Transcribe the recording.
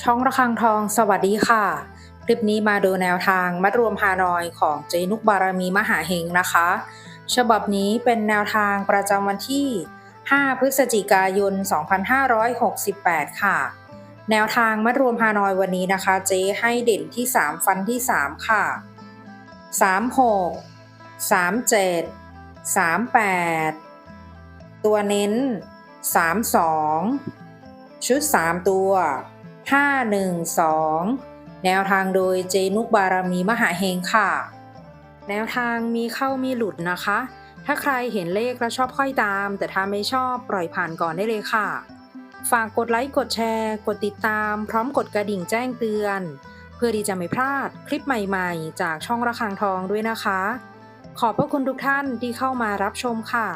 ช่องระฆังทองสวัสดีค่ะคลิปนี้มาดูแนวทางมัดรวมฮานอยของเจนุกบารมีมหาเฮงนะคะฉบับนี้เป็นแนวทางประจำวันที่5พฤศจิกายน2568ค่ะแนวทางมัดรวมฮานอยวันนี้นะคะเจให้เด่นที่3ฟันที่3ค่ะ36 37 38ตัวเน้น32ชุด3ตัว512แนวทางโดยเจนุกบารมีมหาเฮงค่ะแนวทางมีเข้ามีหลุดนะคะถ้าใครเห็นเลขแล้วชอบค่อยตามแต่ถ้าไม่ชอบปล่อยผ่านก่อนได้เลยค่ะฝากกดไลค์กดแชร์กดติดตามพร้อมกดกระดิ่งแจ้งเตือนเพื่อที่จะไม่พลาดคลิปใหม่ๆจากช่องระฆังทองด้วยนะคะขอบพระคุณทุกท่านที่เข้ามารับชมค่ะ